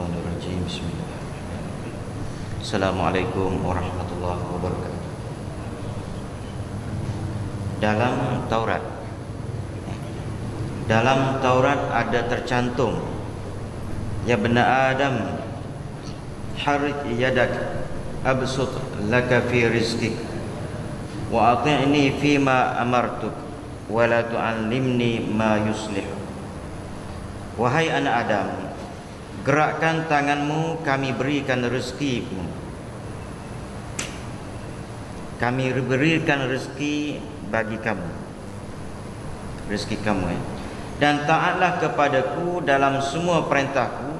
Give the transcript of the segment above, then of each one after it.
Syaitanirrajim. Bismillahirrahmanirrahim. Assalamualaikum warahmatullahi wabarakatuh. Dalam Taurat ada tercantum, ya bena Adam, harij yadak absut laka fi rizqik wa ati'ni fima amartuk wa la tu'allimni ma yuslih. Wahai anak Adam, gerakkan tanganmu, kami berikan rezekimu. Kami berikan rezeki bagi kamu, rezeki kamu, dan taatlah kepadaku dalam semua perintahku,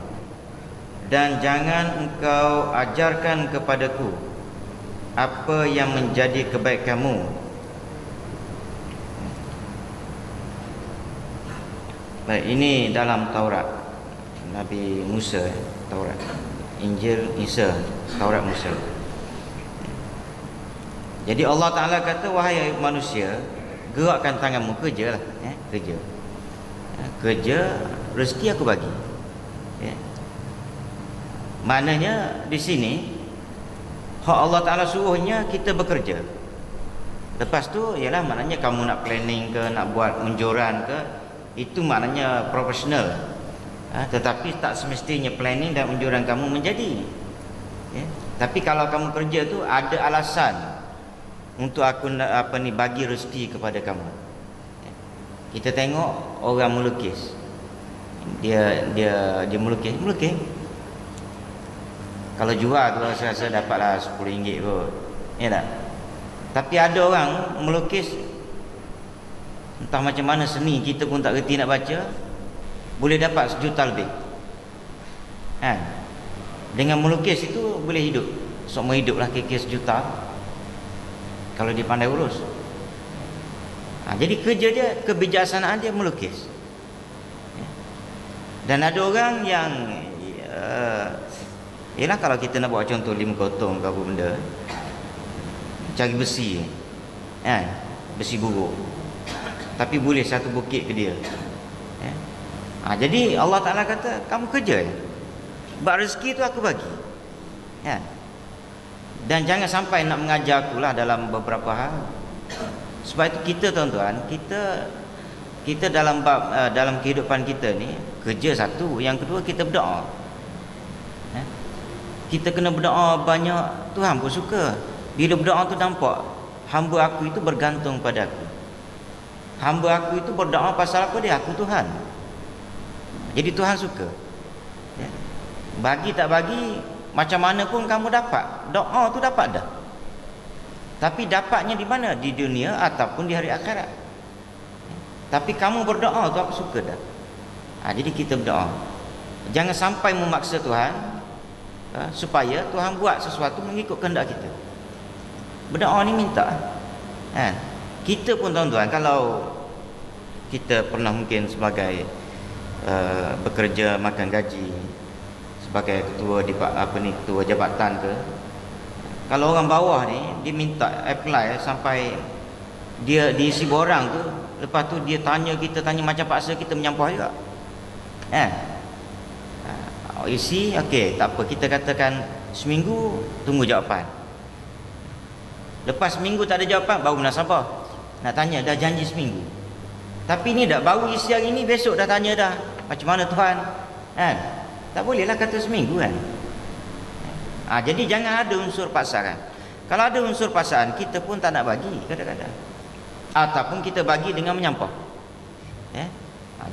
dan jangan engkau ajarkan kepadaku apa yang menjadi kebaikanmu. Baik, ini dalam Taurat Nabi Musa, Taurat, Injil Isa, Taurat Musa. Jadi Allah Ta'ala kata, wahai manusia, gerakkan tanganmu, kerjalah, kerja. Kerja, rezeki aku bagi. Maknanya di sini hak Allah Ta'ala suruhnya kita bekerja. Lepas tu ialah maknanya kamu nak planning ke, nak buat unjuran ke, itu maknanya profesional. Tetapi tak semestinya planning dan unjuran kamu menjadi. Tapi kalau kamu kerja tu ada alasan untuk aku bagi rezeki kepada kamu. Kita tengok orang melukis, dia melukis. Kalau jual tu rasa dapatlah RM10 kot, ya tak? Tapi ada orang melukis, entah macam mana seni, kita pun tak reti nak baca, boleh dapat RM1 lebih. Dengan melukis itu boleh hidup, semua hiduplah kira-kira RM1 kalau dia pandai urus. Jadi kerja dia, kebijaksanaan dia melukis. Dan ada orang yang ialah kalau kita nak buat contoh lim kotong ke apa benda, cari besi, besi buruk, tapi boleh satu bukit ke dia. Jadi Allah Ta'ala kata, kamu kerja, buat rezeki tu aku bagi. Dan jangan sampai nak mengajar aku lah dalam beberapa hal. Sebab itu kita, tuan-tuan, kita dalam dalam kehidupan kita ni, kerja satu, yang kedua kita berdoa. Kita kena berdoa banyak, Tuhan pun suka. Bila berdoa tu nampak hamba aku itu bergantung pada aku. Hamba aku itu berdoa pasal apa dia? Aku Tuhan. Jadi Tuhan suka. Bagi tak bagi, macam mana pun kamu dapat, doa tu dapat dah. Tapi dapatnya di mana? Di dunia ataupun di hari akhirat. Tapi kamu berdoa tu aku suka dah. Jadi kita berdoa. Jangan sampai memaksa Tuhan, supaya Tuhan buat sesuatu mengikut kehendak kita. Berdoa ni minta. Kita pun, tuan-tuan, kalau kita pernah mungkin sebagai bekerja makan gaji, sebagai ketua ketua jabatan ke, kalau orang bawah ni dia minta apply sampai dia diisi borang tu, lepas tu dia tanya macam paksa kita menyampah juga. Isi, okey, tak apa, kita katakan seminggu tunggu jawapan. Lepas seminggu tak ada jawapan, baru munasabah nak tanya, dah janji seminggu. Tapi ni dah baru isi hari ni, besok dah tanya dah, macam mana Tuhan? Tak bolehlah kata seminggu kan. Jadi jangan ada unsur paksaan. Kalau ada unsur paksaan, kita pun tak nak bagi kadang-kadang, ataupun kita bagi dengan menyampah.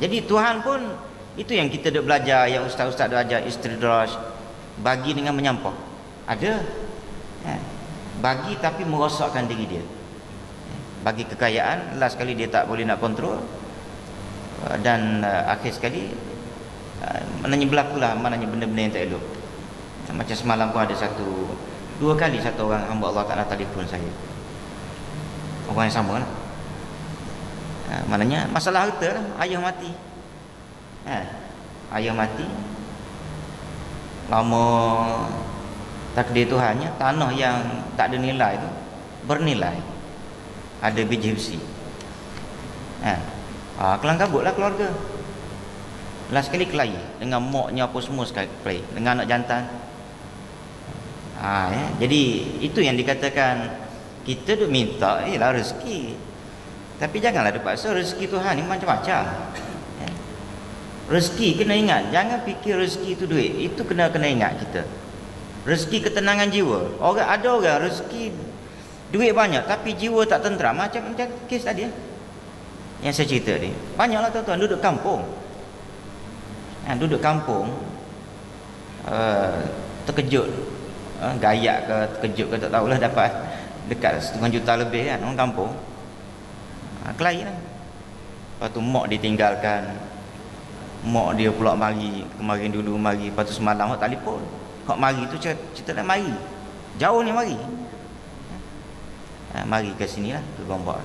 Jadi Tuhan pun, itu yang kita dah belajar, yang ustaz-ustaz dah ajar, istidraj, bagi dengan menyampah. Ada bagi tapi merosakkan diri dia. Bagi kekayaan, last sekali dia tak boleh nak kontrol, dan akhir sekali maknanya berlakulah benda-benda yang tak elok. Macam semalam pun ada dua kali satu orang hamba Allah Ta'ala telefon saya, orang yang sama lah. Maknanya masalah harta lah, ayah mati. Ayah mati, lama takdir Tuhannya, tanah yang tak ada nilai tu bernilai, ada biji besi. Kelang kabutlah keluarga. Last sekali kelahi dengan moknya apa semua sekali play dengan anak jantan. Ya. Jadi itu yang dikatakan kita duk minta ialah rezeki. Tapi janganlah dipaksa, rezeki Tuhan ni macam-macam. Ya. Rezeki kena ingat, jangan fikir rezeki itu duit. Itu kena ingat kita. Rezeki ketenangan jiwa. Ada orang rezeki duit banyak tapi jiwa tak tenteram, macam kes tadi yang saya cerita ni. Banyaklah tuan-tuan duduk kampung. Duduk kampung terkejut, gayak ke terkejut ke tak tahulah, dapat dekat 1.5 juta lebih kan orang kampung. Kelahi lah. Lepas tu mak ditinggalkan, mak dia pula mari kemarin dulu mari, lepas tu semalam hak telefon, hak mari tu cerita dah mari jauh ni mari, mari ke sini lah, ke Gombak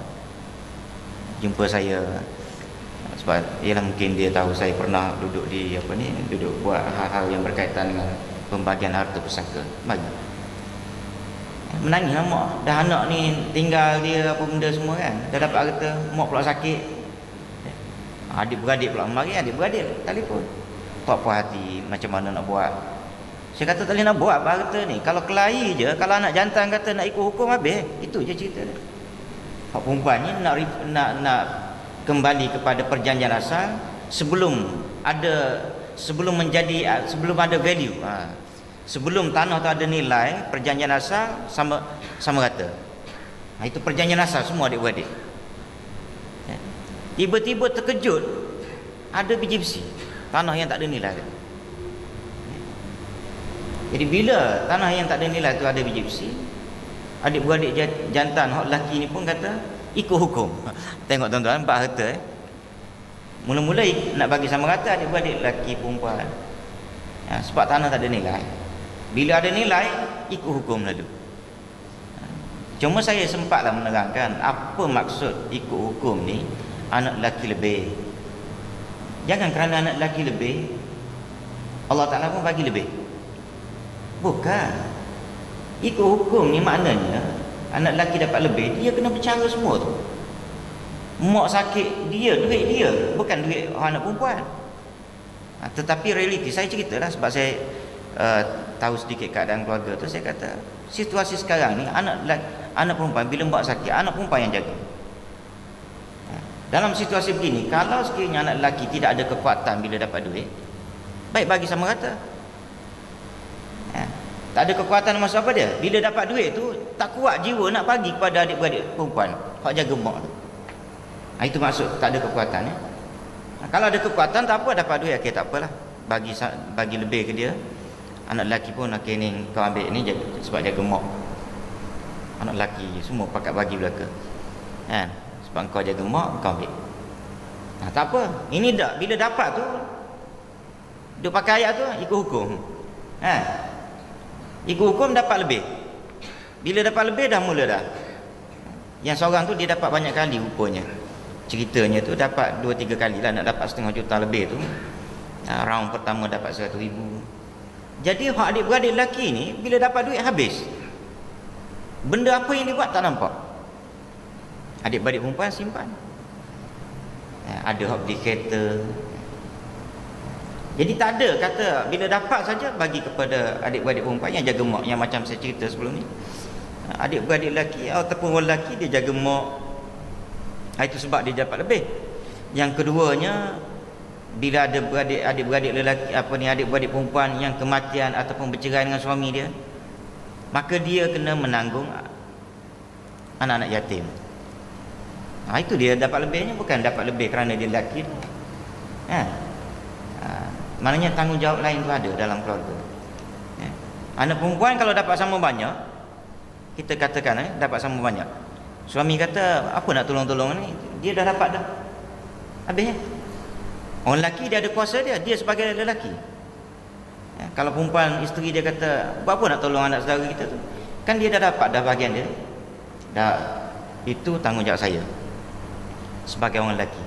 jumpa saya. Sebab ialah mungkin dia tahu saya pernah duduk di duduk buat hal-hal yang berkaitan dengan pembagian harta pusaka. Bagi menangis lah mak, dah anak ni tinggal dia apa benda semua kan, dah dapat harta, mak pula sakit, adik-beradik pula mari, adik-beradik telefon, tak puas hati macam mana nak buat. Saya kata tak boleh nak buat apa harta ni, kalau kelahi je, kalau anak jantan kata nak ikut hukum habis, itu je cerita dia. Hak perempuan ni nak kembali kepada perjanjian asal sebelum ada value. Sebelum tanah tu ada nilai, perjanjian asal sama rata. Itu perjanjian asal semua adik-beradik. Tiba-tiba terkejut ada biji besi, tanah yang tak ada nilai. Jadi bila tanah yang tak ada nilai tu ada biji besi, adik-beradik jantan hak lelaki ni pun kata ikut hukum. Tengok tuan-tuan, bab harta mula-mula nak bagi sama rata adik-beradik lelaki perempuan. Sebab tanah tak ada nilai. Bila ada nilai, ikut hukum lalu. Cuma saya sempatlah menerangkan apa maksud ikut hukum ni, anak lelaki lebih. Jangan kerana anak lelaki lebih Allah Ta'ala pun bagi lebih. Bukan. Ikut hukum ni maknanya anak lelaki dapat lebih, dia kena bercara semua tu. Mak sakit, dia duit dia, bukan duit anak perempuan. Tetapi realiti saya ceritalah sebab saya tahu sedikit keadaan keluarga tu. Saya kata situasi sekarang ni anak perempuan bila mak sakit, anak perempuan yang jaga. Dalam situasi begini, kalau sekiranya anak lelaki tidak ada kekuatan bila dapat duit, baik bagi sama rata. Tak ada kekuatan maksud apa dia? Bila dapat duit tu tak kuat jiwa nak bagi kepada adik-beradik perempuan hak jaga mak tu. Itu maksud tak ada kekuatan ya. Kalau ada kekuatan tak apa, dapat duit okey tak apalah. Bagi lebih ke dia. Anak lelaki pun okey ni kau ambil ni sebab jaga mak. Anak lelaki semua pakat bagi belaka. Kan? Sebab kau jaga mak kau ambil. Tak apa. Ini dah bila dapat tu dia pakai ayat tu ikut hukum. Ikut hukum dapat lebih. Bila dapat lebih dah mula dah. Yang seorang tu dia dapat banyak kali rupanya. Ceritanya tu dapat 2-3 kali lah nak dapat 1.5 juta lebih tu. Round pertama dapat 100,000. Jadi hak adik-beradik lelaki ni bila dapat duit habis. Benda apa yang dia buat tak nampak. Adik-beradik perempuan simpan. Ada hak beli kereta. Jadi tak ada kata bila dapat saja bagi kepada adik-beradik perempuan yang jaga mak, yang macam saya cerita sebelum ni. Adik-beradik lelaki ataupun orang lelaki dia jaga mak. Itu sebab dia dapat lebih. Yang keduanya, bila ada adik-beradik lelaki adik-beradik perempuan yang kematian ataupun bercerai dengan suami dia, maka dia kena menanggung anak-anak yatim. Itu dia dapat lebihnya, bukan dapat lebih kerana dia lelaki. Maknanya tanggungjawab lain tu ada dalam keluarga. Anak perempuan kalau dapat sama banyak, kita katakan dapat sama banyak, suami kata apa nak tolong-tolong ni, dia dah dapat dah habisnya. Orang lelaki dia ada kuasa dia sebagai lelaki. Kalau perempuan isteri dia kata buat apa nak tolong anak saudara kita tu, kan dia dah dapat dah bahagian dia dah. Itu tanggungjawab saya sebagai orang lelaki.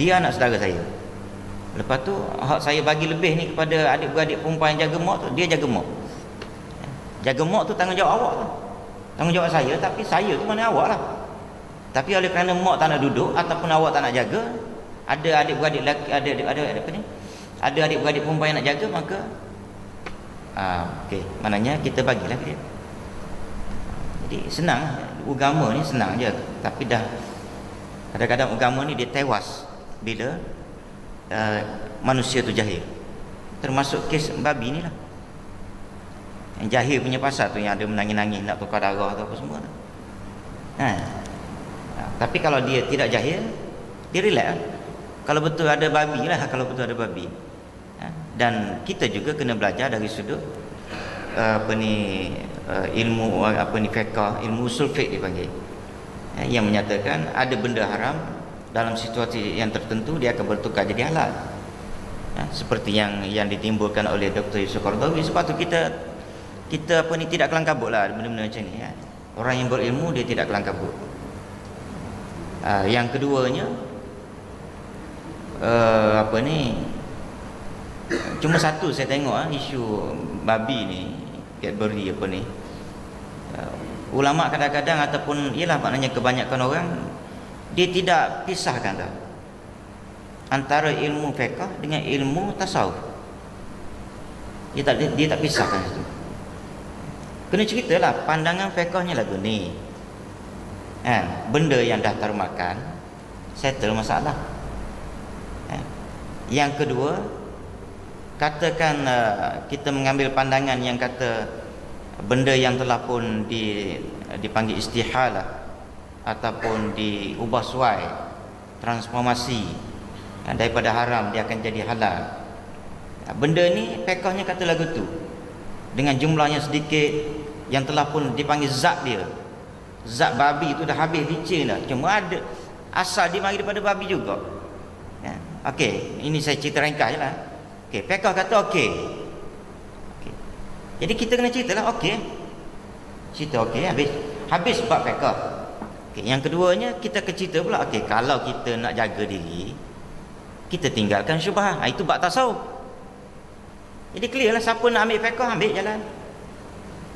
Dia anak saudara saya. Lepas tu hak saya bagi lebih ni kepada adik-beradik perempuan yang jaga mak tu, dia jaga mak. Jaga mak tu tanggungjawab awak lah. Tanggungjawab saya, tapi saya tu mana awak lah. Tapi oleh kerana mak tak nak duduk ataupun awak tak nak jaga, ada adik-beradik lelaki, ada apa ni? Ada adik-beradik perempuan yang nak jaga, maka okey, maknanya kita bagilah dia. Jadi senang, agama ni senang je, tapi dah kadang-kadang agama ni dia tewas bila manusia tu jahil. Termasuk kes babi ni lah. Yang jahil punya pasal tu, yang ada menangis-nangis nak tukar darah atau apa semua tu. Tapi kalau dia tidak jahil, dia relax lah. Kalau betul ada babi lah, kalau betul ada babi. Dan kita juga kena belajar dari sudut ilmu fiqh, ilmu usul fiqh dipanggil, yang menyatakan ada benda haram dalam situasi yang tertentu dia akan bertukar jadi halal. Seperti yang ditimbulkan oleh Dr. Yusuf Qaradawi. Sebab tu kita tidak kelang kabut lah benda-benda macam ni. Orang yang berilmu dia tidak kelang kabut. Yang keduanya, cuma satu saya tengok isu babi ni, Cadbury apa ni, ulama kadang-kadang ataupun ialah maknanya kebanyakan orang dia tidak pisahkan tau antara ilmu fiqh dengan ilmu tasawuf. Dia tak pisahkan itu. Kena ceritalah pandangan fiqhnya lagu ni. Benda yang dah termakan settle masalah. Yang kedua, katakan kita mengambil pandangan yang kata benda yang telah pun dipanggil istihalah ataupun diubah suai, transformasi, daripada haram dia akan jadi halal. Benda ni fiqhnya kata lagu tu dengan jumlahnya sedikit, yang telah pun dipanggil zat dia, zat babi tu dah habis licin dah, cuma ada asal dia mari daripada babi juga. Okey, ini saya cerita ringkas je lah. Okey, fiqh kata okey. Jadi kita kena ceritalah okey. Cerita okey, habis bab fiqh. Okey, yang keduanya kita ke cerita pula okey, kalau kita nak jaga diri, kita tinggalkan syubhah. Itu bab tasawuf. Jadi clear lah, siapa nak ambil fiqh ambil jalan.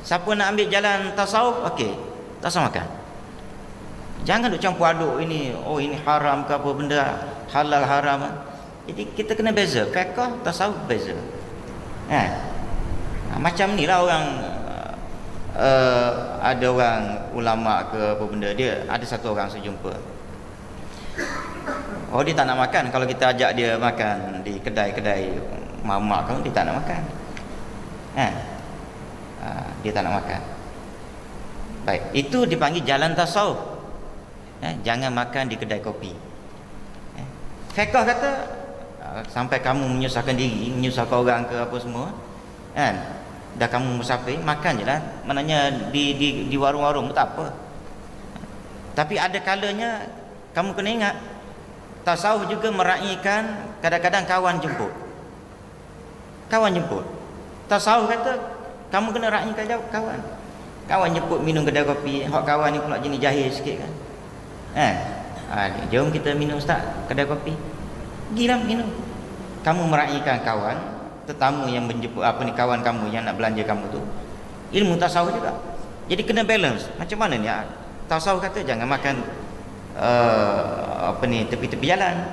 Siapa nak ambil jalan tasawuf, okey, tasawuf makan. Jangan duk campur aduk ini, ini haram ke apa benda, halal haram. Jadi kita kena beza, fiqh tasawuf beza. Macam ni lah orang ada orang ulama ke apa benda, dia ada satu orang saya jumpa. Dia tak nak makan kalau kita ajak dia makan di kedai-kedai mamak kan, dia tak nak makan. Dia tak nak makan. Baik, itu dipanggil jalan tasawuf. Jangan makan di kedai kopi. Fiqh kata sampai kamu menyusahkan diri, menyusahkan orang ke apa semua, dah kamu musafir, makan je lah. Maknanya di warung-warung tak apa. Tapi ada kalanya kamu kena ingat, tasawuf juga meraihkan kadang-kadang kawan jemput. Tasawuf kata kamu kena raihkan kawan. Kawan jemput minum kedai kopi, hak kawan ni pula jenis jahil sikit kan. Jom kita minum ustaz kedai kopi. Gilah minum. Kamu meraihkan kawan, tetamu yang menjemput kawan kamu yang nak belanja kamu tu. Ilmu tasawuf juga. Jadi kena balance. Macam mana ni? Tasawuf kata jangan makan tepi-tepi jalan.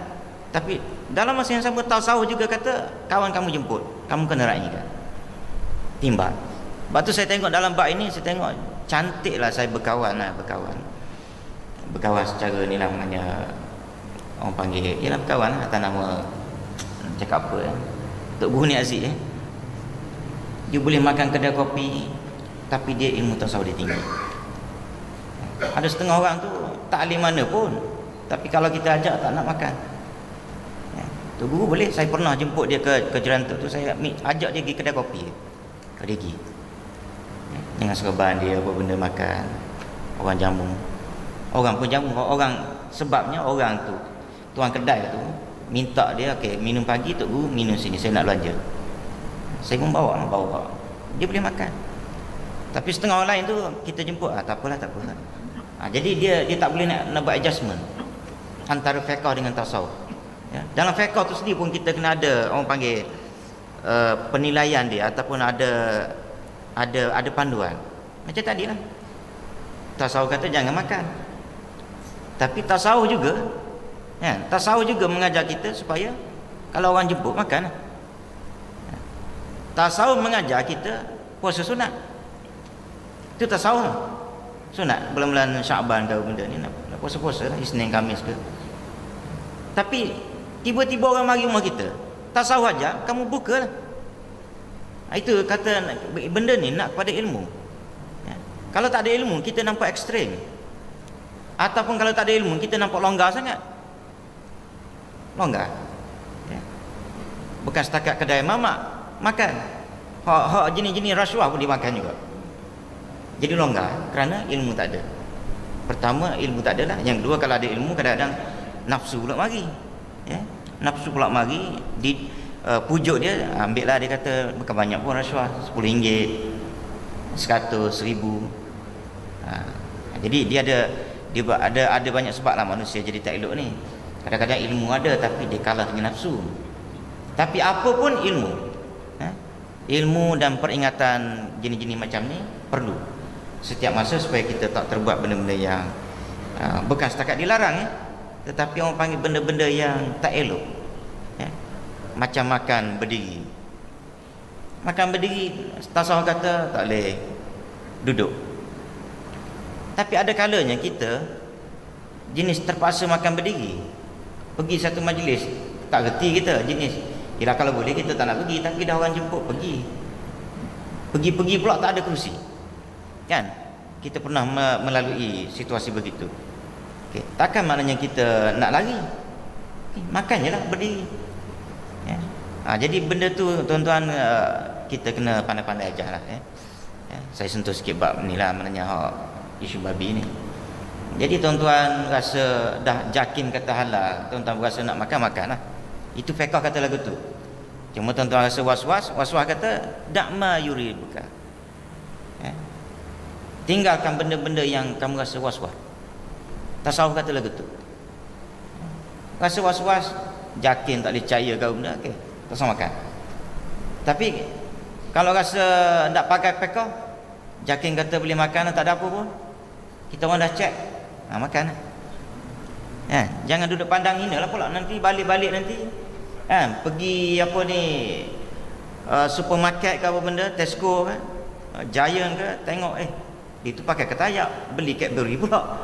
Tapi dalam masa yang sama tasawuf juga kata kawan kamu jemput, kamu kena raihkan. Timbang. Sebab tu saya tengok dalam bab ini, saya tengok cantiklah saya berkawan secara ni lah, maknanya orang panggil ialah berkawan lah, atas nama cakap apa Tok Guru ni Aziz dia boleh makan kedai kopi tapi dia ilmu tasawuf dia tinggi. Ada setengah orang tu tak alim mana pun, tapi kalau kita ajak tak nak makan. Tok Guru boleh, saya pernah jemput dia ke Jerantuk tu, saya ajak dia pergi kedai kopi, dia pergi dengan serban dia apa benda makan, orang jamu. Orang pun jamu, sebabnya orang tu tuan kedai tu minta dia, okey minum pagi Tok Guru, minum sini saya nak belanja. Saya pun bawa. Dia boleh makan. Tapi setengah orang lain tu kita jemput, tak apalah. Jadi dia tak boleh nak buat adjustment antara fiqh dengan tasawuf. Dalam fiqh tu sendiri pun kita kena ada orang panggil penilaian dia ataupun ada panduan. Macam tadi lah, tasawuf kata jangan makan. Tapi tasawuf juga Kan? Tasawuf juga mengajar kita supaya kalau orang jemput makan. Tasawuf mengajar kita puasa sunat. Itu tasawuf. Sunat bulan-bulan Syaban ke benda ni nak puasa-puasa lah, Isnin Khamis ke. Tapi tiba-tiba orang mari rumah kita, tasawuf aja, kamu bukalah. Itu kata benda ni nak pada ilmu. Ya. Kalau tak ada ilmu kita nampak ekstrem. Ataupun kalau tak ada ilmu kita nampak longgar sangat. Longgar. Ya. Bukan setakat kedai mamak makan. Hak jenis-jenis rasuah pun dimakan juga. Jadi longgar kerana ilmu tak ada. Pertama ilmu tak ada lah. Yang kedua kalau ada ilmu kadang-kadang nafsu pula mari. Ya. Nafsu pula mari di pujuk dia, ambil lah, dia kata bukan banyak pun rasuah, RM10, 100, 1000. Jadi dia ada banyak sebab lah manusia jadi tak elok ni. Kadang-kadang ilmu ada tapi dia kalah dengan nafsu. Tapi apa pun ilmu, ilmu dan peringatan jenis-jenis macam ni perlu setiap masa supaya kita tak terbuat benda-benda yang bukan setakat dilarang, tetapi orang panggil benda-benda yang tak elok. Macam makan berdiri. Makan berdiri, tasawuf kata tak boleh duduk. Tapi ada kalanya kita jenis terpaksa makan berdiri. Pergi satu majlis, tak reti kita jenis. Yelah kalau boleh kita tak nak pergi, tapi dah orang jemput pergi. Pergi-pergi pula tak ada kerusi. Kan? Kita pernah melalui situasi begitu. Okay. Takkan maknanya kita nak lari. Makan je lah berdiri. Ya. Jadi benda tu tuan-tuan kita kena pandai-pandai ajar lah. Saya sentuh sikit bab ni lah, maknanya isu babi ni. Jadi tuan-tuan rasa dah jakin kata halal, tuan-tuan rasa nak makan lah. Itu fiqh kata lagu tu. Cuma tuan-tuan rasa was-was kata da'ma yuribuka. Tinggalkan benda-benda yang kamu rasa was-was. Tasawuf kata lagu tu. Rasa was-was, jakin tak boleh percaya kau benda, okey, tak usah makan. Tapi kalau rasa tak pakai fiqh, jakin kata boleh makan, tak ada apa pun, kita orang dah check, makan. Jangan duduk pandang hina lah pula, nanti balik-balik nanti pergi apa ni, supermarket ke apa benda, Tesco kan, Giant ke, tengok dia tu pakai ketayak, beli Cadbury pula.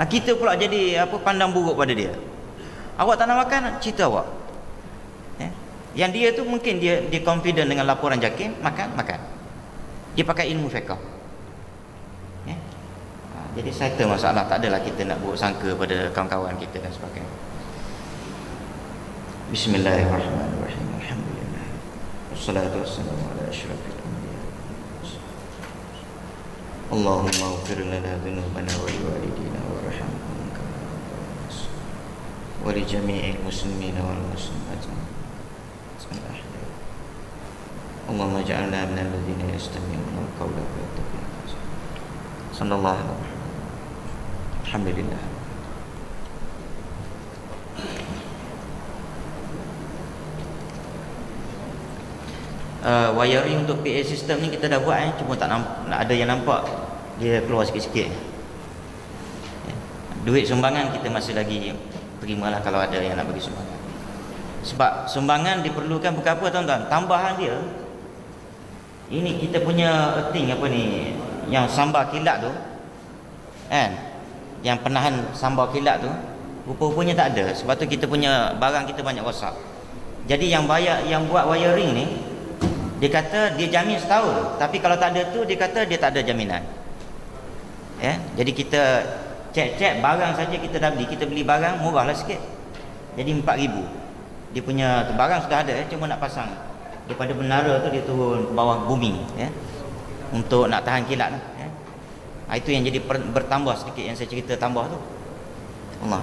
Kita pula jadi pandang buruk pada dia. Awak tak nak makan, cerita awak. Yang dia tu mungkin dia confident dengan laporan jakin, makan. Dia pakai ilmu fiqh. Jadi settle masalah, tak adalah kita nak buruk sangka pada kawan-kawan kita dan sebagainya. Bismillahirrahmanirrahim. Alhamdulillah. Wassalatu wassalamu ala asyrafil anbiya. Allahumma ighfir lana dhunubana wa liwalidina warhamhum kama rabbayana shaghira wa li jami'il muslimina wal muslimat. Allahumma ja'alna minal ladzina yastami'una al-qawla wa yattabi'una ahsana. Sallallahu alaihi wasallam. Alhamdulillah. Wiring untuk PA system ni kita dah buat, cuma tak nampak, ada yang nampak dia keluar sikit-sikit. Duit sumbangan kita masih lagi terimalah kalau ada yang nak bagi sumbangan. Sebab sumbangan diperlukan bukan apa tuan-tuan, tambahan dia ini kita punya earthing apa ni, yang sambar kilat tu kan, yang penahan sambar kilat tu rupa-rupanya tak ada. Sebab tu kita punya barang kita banyak rosak. Jadi yang buat wiring ni, dia kata dia jamin setahun, tapi kalau tak ada tu dia kata dia tak ada jaminan. Jadi kita cek barang saja kita dah beli, kita beli barang murahlah sikit. Jadi 4,000. Dia punya tu barang sudah ada, cuma nak pasang daripada menara tu dia turun ke bawah bumi untuk nak tahan kilat lah. Itu yang jadi bertambah sedikit yang saya cerita tambah tu. Allah.